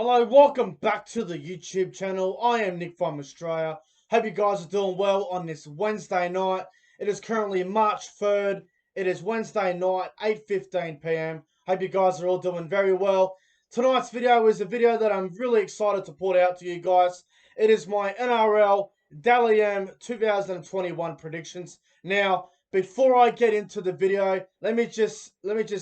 Hello, welcome back to the YouTube channel. I am Nick from Australia. Hope you guys are doing well on this Wednesday night. It is currently March 3rd. It is Wednesday night, 8:15 p.m. Hope you guys are all doing very well. Tonight's video is a video that I'm really excited to put out to you guys. It is my NRL Dally M 2021 predictions. Now, before I get into the video, let me just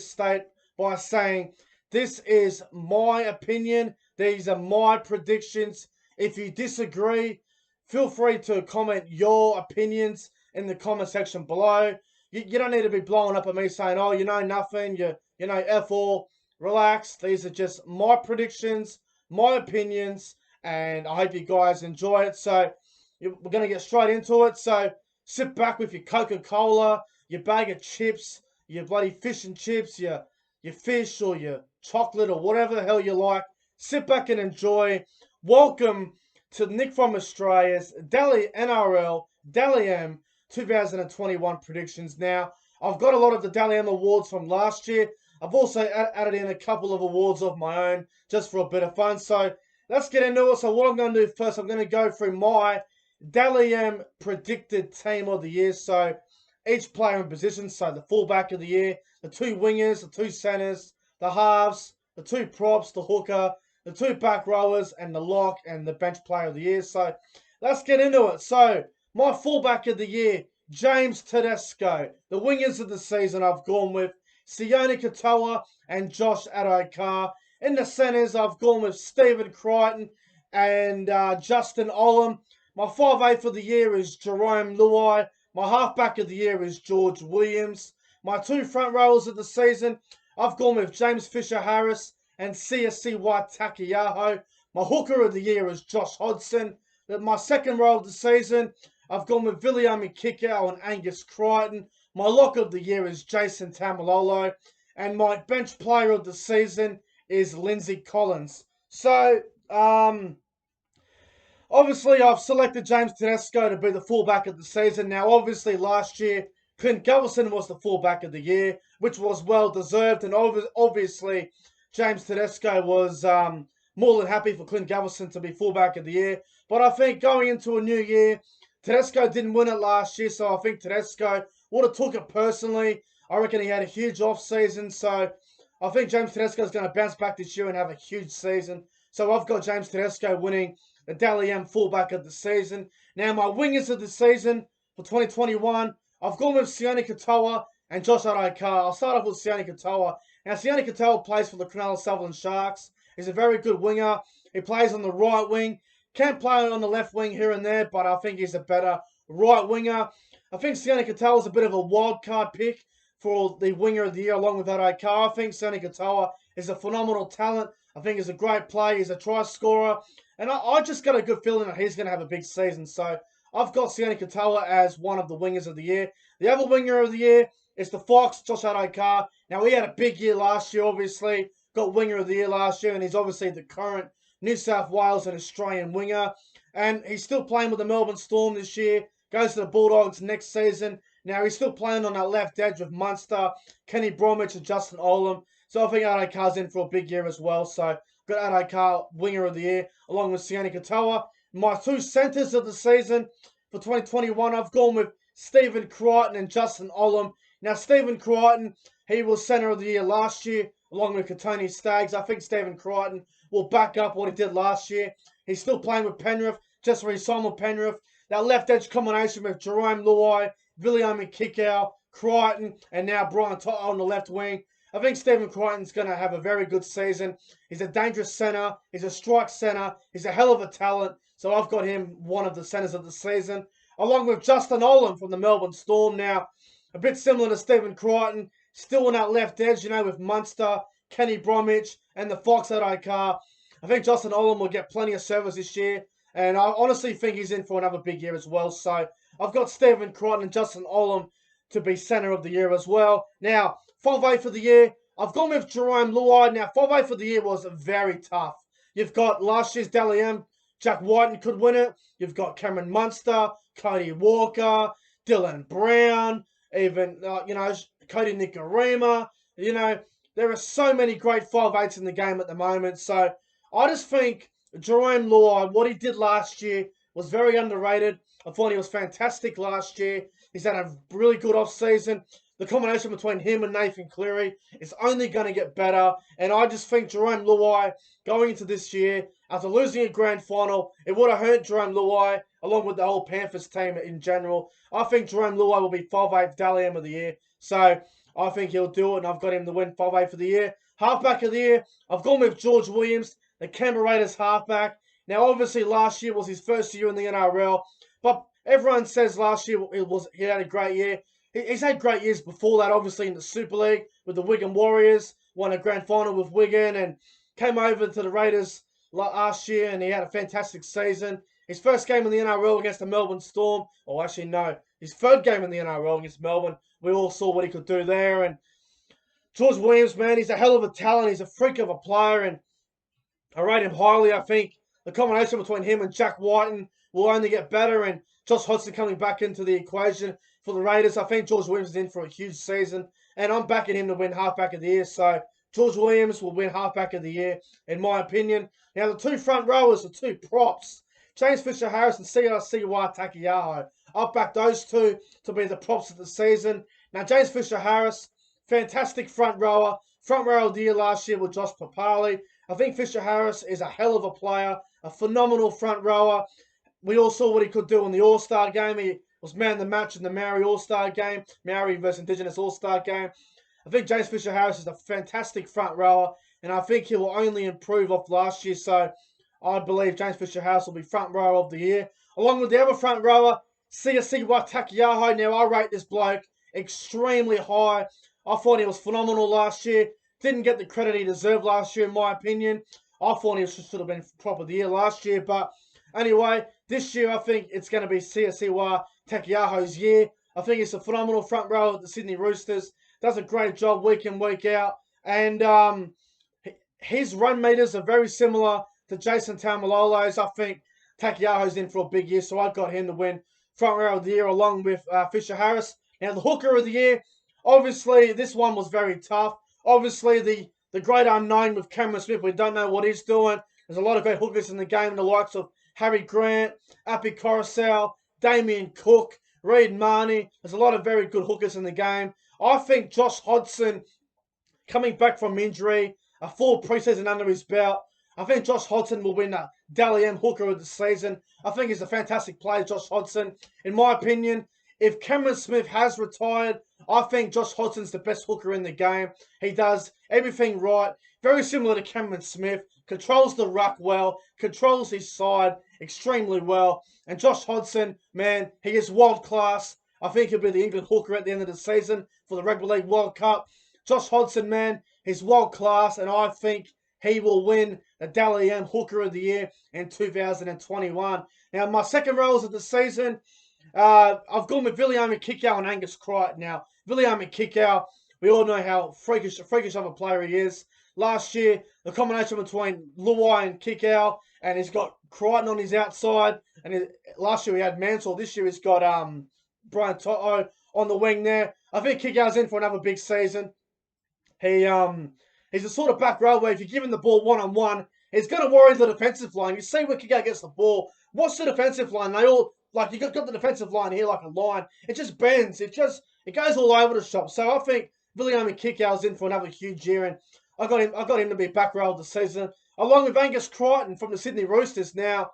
state by saying this is my opinion. These are my predictions. If you disagree, feel free to comment your opinions in the comment section below. You don't need to be blowing up at me saying, oh, you know nothing, you know, F all. Relax. These are just my predictions, my opinions, and I hope you guys enjoy it. So we're going to get straight into it. So sit back with your Coca-Cola, your bag of chips, your bloody fish and chips, your fish or your chocolate or whatever the hell you like. Sit back and enjoy. Welcome to Nick from Australia's NRL Dally M 2021 predictions. Now, I've got a lot of the Dally M awards from last year. I've also added in a couple of awards of my own just for a bit of fun. So let's get into it. So what I'm going to do first, I'm going to go through my Dally M predicted team of the year. So each player in position. So the fullback of the year, the two wingers, the two centers, the halves, the two props, the hooker, the two back rowers, and the lock and the bench player of the year. So let's get into it. So my fullback of the year, James Tedesco. The wingers of the season, I've gone with Sione Katoa and Josh Adokar. In the centers, I've gone with Stephen Crichton and Justin Olam. My 5'8" for the year is Jerome Luai. My halfback of the year is George Williams. My two front rowers of the season, I've gone with James Fisher-Harris and CSC White Takiyaho. My hooker of the year is Josh Hodgson. My second row of the season, I've gone with Viliami Kikau and Angus Crichton. My lock of the year is Jason Tamalolo. And my bench player of the season is Lindsay Collins. So, obviously, I've selected James Tedesco to be the fullback of the season. Now, obviously, last year, Clint Gutherson was the fullback of the year, which was well-deserved. And obviously, James Tedesco was more than happy for Clint Gutherson to be fullback of the year. But I think going into a new year, Tedesco didn't win it last year, so I think Tedesco would have took it personally. I reckon he had a huge off-season, so I think James Tedesco is going to bounce back this year and have a huge season. So I've got James Tedesco winning the Dally M fullback of the season. Now, my wingers of the season for 2021, I've gone with Sione Katoa and Josh Adokar. I'll start off with Sione Katoa. Now, Sione Katoa plays for the Cronulla Sutherland Sharks. He's a very good winger. He plays on the right wing. Can play on the left wing here and there, but I think he's a better right winger. I think Sione Katoa is a bit of a wild card pick for the winger of the year along with Adokar. I think Sione Katoa is a phenomenal talent. I think he's a great player. He's a try scorer. And I just got a good feeling that he's going to have a big season. So I've got Sione Katoa as one of the wingers of the year. The other winger of the year is the Fox, Josh Adokar. Now, he had a big year last year, obviously. Got winger of the year last year, and he's obviously the current New South Wales and Australian winger. And he's still playing with the Melbourne Storm this year. Goes to the Bulldogs next season. Now, he's still playing on that left edge with Munster, Kenny Bromwich, and Justin Olam. So I think Adokar's in for a big year as well. So got Adokar, winger of the year, along with Sione Katoa. My two centres of the season for 2021, I've gone with Stephen Crichton and Justin Olam. Now, Stephen Crichton, he was centre of the year last year, along with Katoni Staggs. I think Stephen Crichton will back up what he did last year. He's still playing with Penrith, just re-signed with Penrith. That left edge combination with Jerome Luai, Viliami Kikau, Crichton, and now Brian Toto on the left wing. I think Stephen Crichton's going to have a very good season. He's a dangerous centre. He's a strike centre. He's a hell of a talent. So I've got him one of the centres of the season. Along with Justin Olam from the Melbourne Storm. Now, a bit similar to Stephen Crichton. Still on that left edge, you know, with Munster, Kenny Bromwich, and the Fox Adokar. I think Justin Olam will get plenty of service this year. And I honestly think he's in for another big year as well. So I've got Stephen Crichton and Justin Olam to be centre of the year as well. Now, 5'8" for the year, I've gone with Jerome Luai. Now, 5'8" for the year was very tough. You've got last year's Dally M, Jack Whiten could win it. You've got Cameron Munster, Cody Walker, Dylan Brown, even, Cody Nikorima. There are so many great 5'8" in the game at the moment. So I just think Jerome Luai, what he did last year was very underrated. I thought he was fantastic last year. He's had a really good off-season. The combination between him and Nathan Cleary is only going to get better. And I just think Jerome Luai going into this year, after losing a grand final, it would have hurt Jerome Luai along with the whole Panthers team in general. I think Jerome Luai will be 5'8" Dally M of the year. So I think he'll do it, and I've got him to win 5'8" for the year. Halfback of the year, I've gone with George Williams, the Canberra Raiders halfback. Now, obviously, last year was his first year in the NRL, but everyone says last year he had a great year. He's had great years before that, obviously in the Super League with the Wigan Warriors, won a grand final with Wigan, and came over to the Raiders last year, and he had a fantastic season. His first game in the NRL against the Melbourne Storm, or actually no, his third game in the NRL against Melbourne. We all saw what he could do there, and George Williams, man, he's a hell of a talent. He's a freak of a player, and I rate him highly. I think the combination between him and Jack Whiten will only get better, and Josh Hodgson coming back into the equation for the Raiders. I think George Williams is in for a huge season, and I'm backing him to win halfback of the year. So George Williams will win halfback of the year, in my opinion. Now, the two front rowers, the two props, James Fisher-Harris and CRCY Takiyaho. I've backed those two to be the props of the season. Now, James Fisher-Harris, fantastic front rower. Front rower of the year last year with Josh Papali. I think Fisher-Harris is a hell of a player, a phenomenal front rower. We all saw what he could do in the All-Star game. He was man of the match in the Maori All-Star game, Maori versus Indigenous All-Star game. I think James Fisher-Harris is a fantastic front rower, and I think he will only improve off last year. So I believe James Fisher-Harris will be front rower of the year. Along with the other front rower, CSCY Takiyaho. Now, I rate this bloke extremely high. I thought he was phenomenal last year. Didn't get the credit he deserved last year, in my opinion. I thought he should have been prop of the year last year. But anyway, this year I think it's going to be CSCY Takiyaho's year. I think he's a phenomenal front rower at the Sydney Roosters. Does a great job week in, week out. And his run meters are very similar to Jason Taumalolo's. I think Takiyaho's in for a big year, so I got him to win front rower of the year along with Fisher-Harris. Now, the hooker of the year, obviously, this one was very tough. Obviously, the great unknown with Cameron Smith, we don't know what he's doing. There's a lot of great hookers in the game, the likes of Harry Grant, Api Coruscant, Damien Cook, Reid Marnie. There's a lot of very good hookers in the game. I think Josh Hodgson, coming back from injury, a full preseason under his belt, I think Josh Hodgson will win the Dally M Hooker of the season. I think he's a fantastic player, Josh Hodgson. In my opinion, if Cameron Smith has retired, I think Josh Hodgson's the best hooker in the game. He does everything right. Very similar to Cameron Smith. Controls the ruck well. Controls his side extremely well. And Josh Hodgson, man, he is world class. I think he'll be the England hooker at the end of the season for the Rugby League World Cup. Josh Hodgson, man, he's world class, and I think he will win the Dally M Hooker of the Year in 2021. Now, my second roles of the season, I've gone with Viliame Kikau and Angus Crichton. Now, Viliame Kikau, we all know how freakish of a player he is. Last year, the combination between Luai and Kikau, and he's got Crichton on his outside. And last year he had Mansell. This year he's got Brian Toto on the wing there. I think Kikau's in for another big season. He's a sort of back row where if you give him the ball one-on-one, he's going to worry the defensive line. You see where Kikau gets the ball. What's the defensive line? They all, like, you got the defensive line here like a line. It just bends. It goes all over the shop. So I think Viliame Kikau's in for another huge year, and I got him to be back row of the season, along with Angus Crichton from the Sydney Roosters. Now,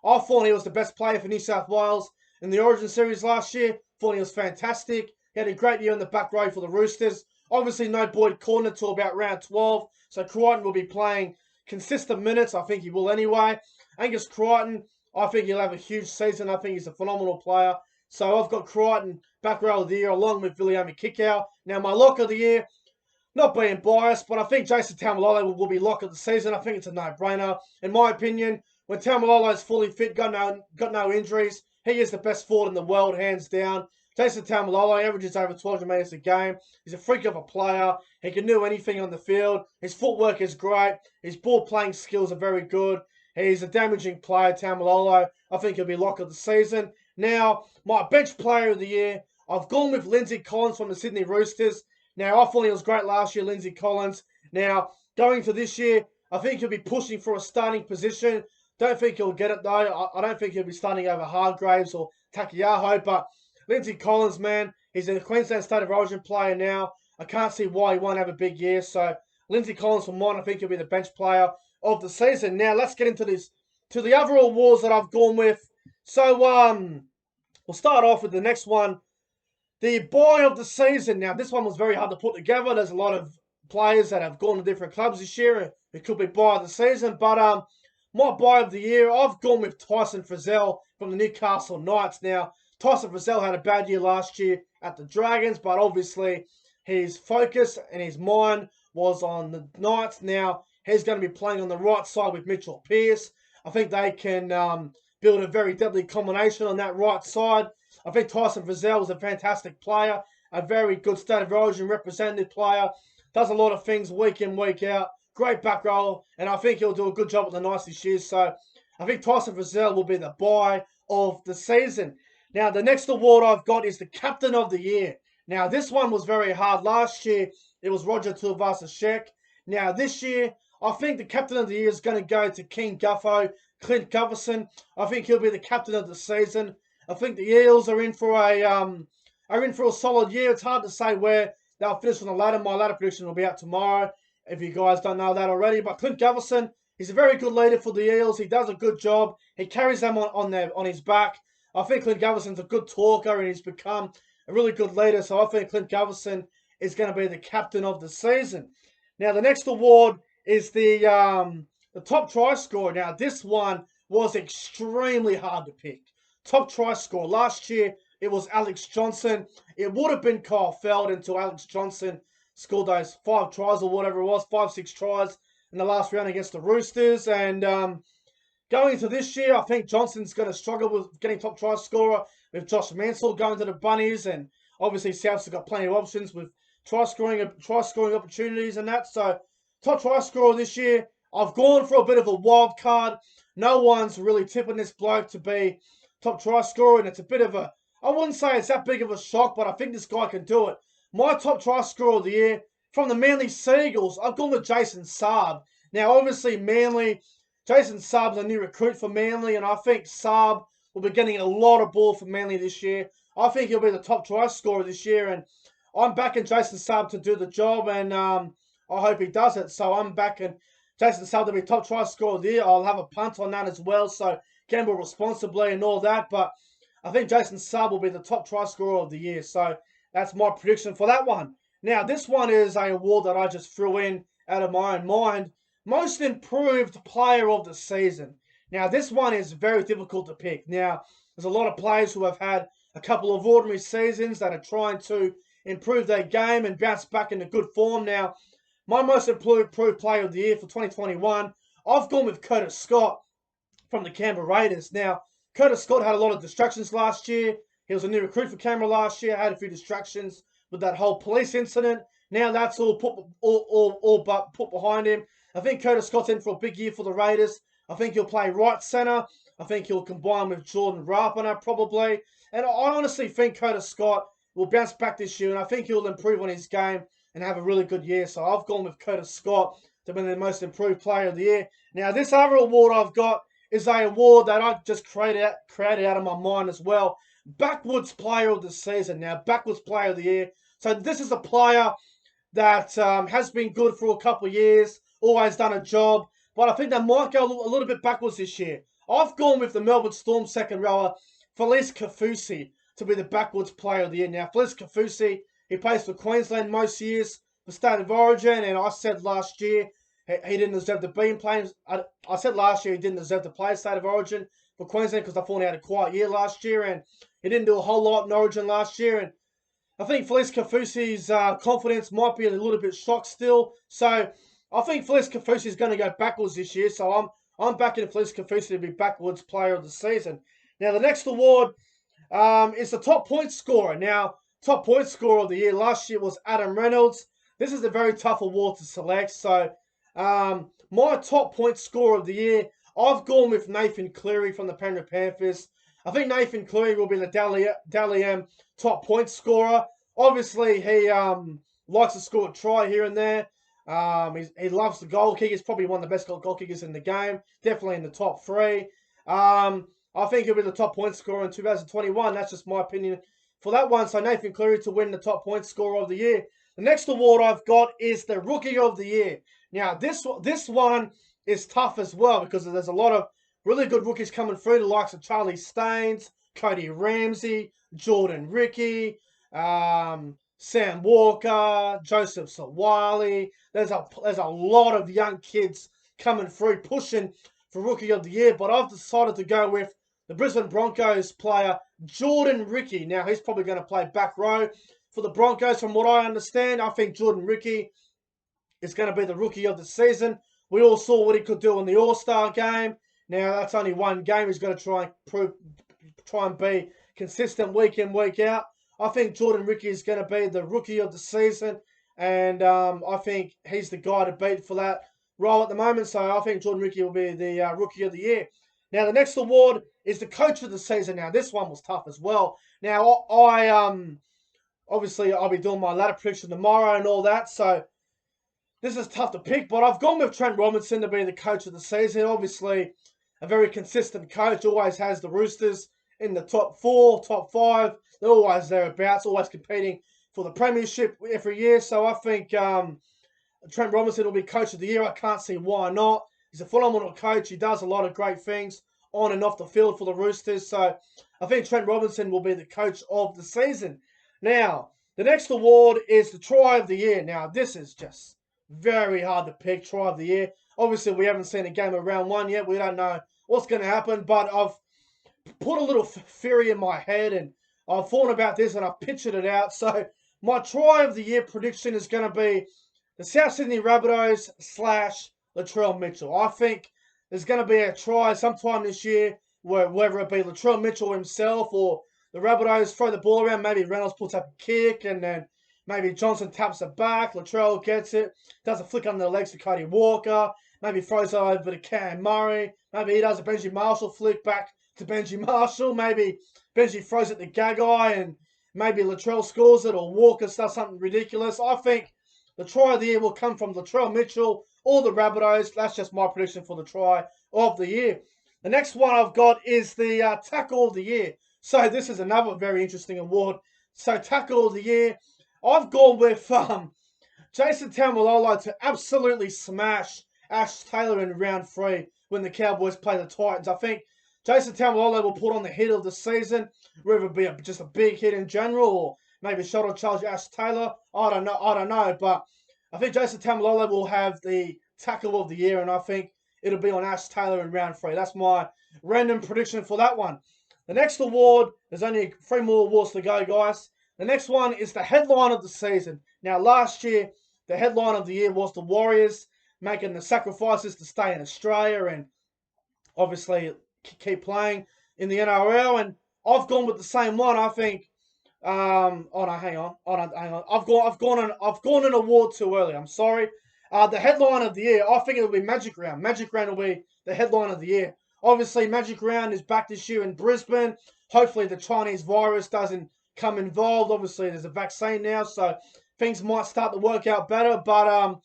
I thought he was the best player for New South Wales in the Origin Series last year. Thought he was fantastic. He had a great year in the back row for the Roosters. Obviously, no Boyd Corner till about round 12, so Crichton will be playing consistent minutes. I think he will anyway. Angus Crichton, I think he'll have a huge season. I think he's a phenomenal player. So I've got Crichton back row of the year along with Viliame Kikau. Now, my lock of the year, not being biased, but I think Jason Taumalolo will be lock of the season. I think it's a no-brainer. In my opinion, when Taumalolo is fully fit, got no injuries, he is the best forward in the world, hands down. Jason Taumalolo averages over 200 metres a game. He's a freak of a player. He can do anything on the field. His footwork is great. His ball playing skills are very good. He's a damaging player, Taumalolo. I think he'll be lock of the season. Now, my bench player of the year, I've gone with Lindsay Collins from the Sydney Roosters. Now, I thought he was great last year, Lindsay Collins. Now, going for this year, I think he'll be pushing for a starting position. Don't think he'll get it though. I don't think he'll be starting over Hargraves or Takiyaho. But Lindsay Collins, man, he's a Queensland State of Origin player now. I can't see why he won't have a big year. So Lindsay Collins for mine, I think he'll be the bench player of the season. Now let's get into the other awards that I've gone with. So we'll start off with the next one. The boy of the season. Now, this one was very hard to put together. There's a lot of players that have gone to different clubs this year who could be boy of the season. But my boy of the year, I've gone with Tyson Frizell from the Newcastle Knights. Now, Tyson Frizell had a bad year last year at the Dragons, but obviously his focus and his mind was on the Knights. Now, he's going to be playing on the right side with Mitchell Pearce. I think they can build a very deadly combination on that right side. I think Tyson Frizell is a fantastic player, a very good State of Origin representative player, does a lot of things week in, week out, great back row, and I think he'll do a good job at the Knights this year. So I think Tyson Frizell will be the buy of the season. Now, the next award I've got is the Captain of the Year. Now, this one was very hard. Last year, it was Roger Tuivasa-Sheck. Now, this year, I think the Captain of the Year is going to go to King Guffo, Clint Gutherson. I think he'll be the Captain of the season. I think the Eels are in for a solid year. It's hard to say where they'll finish on the ladder. My ladder prediction will be out tomorrow, if you guys don't know that already. But Clint Gutherson, he's a very good leader for the Eels. He does a good job. He carries them on his back. I think Clint Gutherson's a good talker and he's become a really good leader. So I think Clint Gutherson is going to be the captain of the season. Now, the next award is the top try scorer. Now, this one was extremely hard to pick. Top try scorer. Last year, it was Alex Johnson. It would have been Kyle Feld until Alex Johnson scored those 5 tries or whatever it was, 5-6 tries in the last round against the Roosters. And going into this year, I think Johnson's going to struggle with getting top try scorer with Josh Mansell going to the Bunnies. And obviously, South's got plenty of options with try scoring opportunities and that. So, top try scorer this year, I've gone for a bit of a wild card. No one's really tipping this bloke to be top try scorer, and it's a bit of a, I wouldn't say it's that big of a shock, but I think this guy can do it. My top try scorer of the year, from the Manly Seagulls, I've gone with Jason Saab. Now, obviously, Manly, Jason Saab's a new recruit for Manly, and I think Saab will be getting a lot of ball for Manly this year. I think he'll be the top try scorer this year, and I'm backing Jason Saab to do the job, and I hope he does it. So I'm backing Jason Saab to be top try scorer of the year. I'll have a punt on that as well, so gamble responsibly and all that, but I think Jason Saab will be the top try scorer of the year. So that's my prediction for that one. Now, this one is an award that I just threw in out of my own mind. Most Improved Player of the Season. Now, this one is very difficult to pick. Now, there's a lot of players who have had a couple of ordinary seasons that are trying to improve their game and bounce back into good form. Now, my most improved player of the year for 2021, I've gone with Curtis Scott from the Canberra Raiders. Now, Curtis Scott had a lot of distractions last year. He was a new recruit for Canberra last year. Had a few distractions with that whole police incident. Now that's all but put behind him. I think Curtis Scott's in for a big year for the Raiders. I think he'll play right centre. I think he'll combine with Jordan Rapana probably. And I honestly think Curtis Scott will bounce back this year, and I think he'll improve on his game and have a really good year. So I've gone with Curtis Scott to be the most improved player of the year. Now, this other award I've got is an award that I just created out of my mind as well. Backwoods Player of the Season. Now, Backwoods Player of the Year. So this is a player that has been good for a couple of years, always done a job, but I think they might go a little bit backwards this year. I've gone with the Melbourne Storm second rower, Felice Kafusi, to be the Backwoods Player of the Year. Now, Felice Kafusi, he plays for Queensland most years, the State of Origin, and I said last year he didn't deserve to be playing. I said last year he didn't deserve to play State of Origin for Queensland because I thought he had a quiet year last year, and he didn't do a whole lot in Origin last year. And I think Felice Kafusi's confidence might be a little bit shocked still. So I think Felice Kafusi is going to go backwards this year. So I'm backing Felice Kafusi to be Backwards Player of the Season. Now, the next award is the top point scorer. Now, top point scorer of the year last year was Adam Reynolds. This is a very tough award to select. So my top point scorer of the year, I've gone with Nathan Cleary from the Penrith Panthers. I think Nathan Cleary will be the Dally M top point scorer. Obviously, he likes to score a try here and there. He loves the goal kick. He's probably one of the best goal kickers in the game. Definitely in the top 3. I think he'll be the top point scorer in 2021. That's just my opinion for that one. So Nathan Cleary to win the top point scorer of the year. The next award I've got is the Rookie of the Year. Now, this one is tough as well because there's a lot of really good rookies coming through, the likes of Charlie Staines, Cody Ramsey, Jordan Ricky, Sam Walker, Joseph Sawali. There's a lot of young kids coming through pushing for Rookie of the Year, but I've decided to go with the Brisbane Broncos player Jordan Ricky. Now, he's probably going to play back row for the Broncos. From what I understand, I think Jordan Ricky is going to be the Rookie of the season. We all saw what he could do in the All-Star game. Now, that's only one game. He's going to try and be consistent week in, week out. I think Jordan Ricky is going to be the Rookie of the season, and I think he's the guy to beat for that role at the moment. So I think Jordan Ricky will be the Rookie of the Year. Now, the next award is the Coach of the Season. Now, this one was tough as well. Now, obviously, I'll be doing my ladder prediction tomorrow and all that, so this is tough to pick, but I've gone with Trent Robinson to be the Coach of the Season. Obviously, a very consistent coach, always has the Roosters in the top 4, top 5. They're always thereabouts, always competing for the premiership every year. So I think Trent Robinson will be Coach of the Year. I can't see why not. He's a phenomenal coach. He does a lot of great things on and off the field for the Roosters. So I think Trent Robinson will be the Coach of the Season. Now, the next award is the Try of the Year. Now, this is just very hard to pick, Try of the Year. Obviously, we haven't seen a game of round 1 yet. We don't know what's going to happen, but I've put a little theory in my head, and I've thought about this, and I've pictured it out. So my Try of the Year prediction is going to be the South Sydney Rabbitohs / Latrell Mitchell. I think there's going to be a try sometime this year, whether it be Latrell Mitchell himself or the Rabbitohs throw the ball around. Maybe Reynolds puts up a kick, and then maybe Johnson taps it back. Latrell gets it, does a flick under the legs to Cody Walker. Maybe throws it over to Cam Murray. Maybe he does a Benji Marshall flick back to Benji Marshall. Maybe Benji throws it to Gagai, and maybe Latrell scores it, or Walker does something ridiculous. I think the Try of the Year will come from Latrell Mitchell or the Rabbitohs. That's just my prediction for the Try of the Year. The next one I've got is the Tackle of the Year. So this is another very interesting award. So Tackle of the Year, I've gone with Jason Taumalolo to absolutely smash Ash Taylor in round 3 when the Cowboys play the Titans. I think Jason Taumalolo will put on the hit of the season, whether it be just a big hit in general or maybe shoulder charge Ash Taylor. I don't know, but I think Jason Taumalolo will have the Tackle of the Year, and I think it'll be on Ash Taylor in round 3. That's my random prediction for that one. The next award, there's only 3 more awards to go, guys. The next one is the Headline of the Season. Now, last year, the Headline of the Year was the Warriors making the sacrifices to stay in Australia and obviously keep playing in the NRL. And I've gone with the same one. I think. Hang on. I've gone an award too early. I'm sorry. The Headline of the Year, I think it'll be Magic Round. Magic Round will be the Headline of the Year. Obviously, Magic Round is back this year in Brisbane. Hopefully, the Chinese virus doesn't come involved. Obviously, there's a vaccine now, so things might start to work out better. But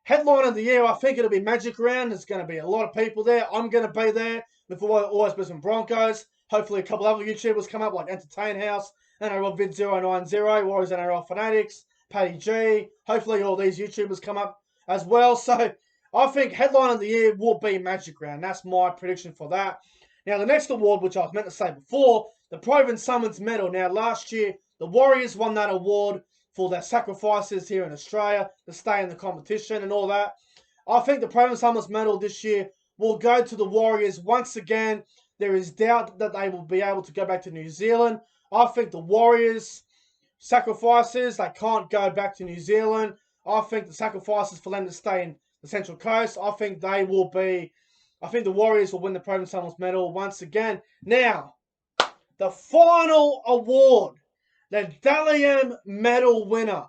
Headline of the Year, I think it'll be Magic Round. There's going to be a lot of people there. I'm going to be there with Always Brisbane Broncos. Hopefully, a couple other YouTubers come up like Entertain House, NRL Vid 090, Warriors NRL Fanatics, Paddy G. Hopefully, all these YouTubers come up as well. So I think Headline of the Year will be Magic Round. That's my prediction for that. Now, the next award, which I was meant to say before, the Proven Summons Medal. Now, last year, the Warriors won that award for their sacrifices here in Australia to stay in the competition and all that. I think the Proven Summons Medal this year will go to the Warriors once again. There is doubt that they will be able to go back to New Zealand. I think the Warriors sacrifices, they can't go back to New Zealand. I think the sacrifices for them to stay in the Central Coast, I think the Warriors will win the Proven Summons Medal once again. Now, the final award, the Dalley M Medal winner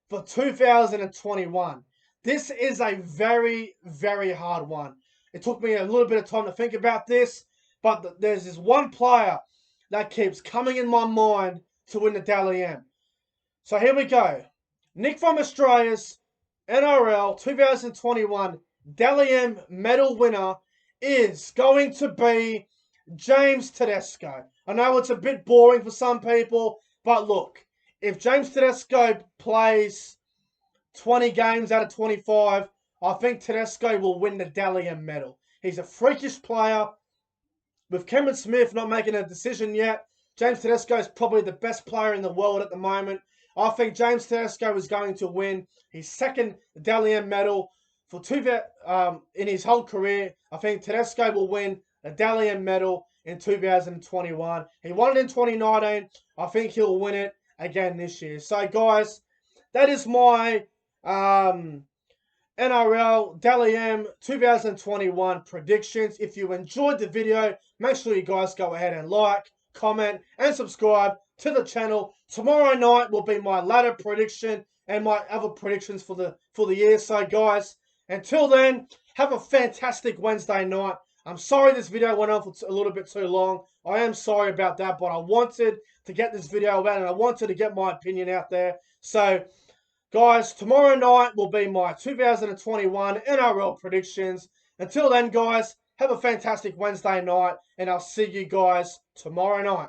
for 2021. This is a very, very hard one. It took me a little bit of time to think about this, but there's this one player that keeps coming in my mind to win the Dally M. So here we go. Nick from Australia's NRL 2021 Dally M Medal winner is going to be James Tedesco. I know it's a bit boring for some people, but look, if James Tedesco plays 20 games out of 25, I think Tedesco will win the Dally M Medal. He's a freakish player. With Cameron Smith not making a decision yet, James Tedesco is probably the best player in the world at the moment. I think James Tedesco is going to win his second Dally M Medal for in his whole career. I think Tedesco will win the Dally M Medal in 2021. He won it in 2019. I think he'll win it again this year. So, guys, that is my NRL Dally M 2021 predictions. If you enjoyed the video, make sure you guys go ahead and like, comment, and subscribe to the channel. Tomorrow night will be my ladder prediction and my other predictions for the year. So, guys, until then, have a fantastic Wednesday night. I'm sorry this video went on for a little bit too long. I am sorry about that, but I wanted to get this video out and I wanted to get my opinion out there. So, guys, tomorrow night will be my 2021 NRL predictions. Until then, guys, have a fantastic Wednesday night, and I'll see you guys tomorrow night.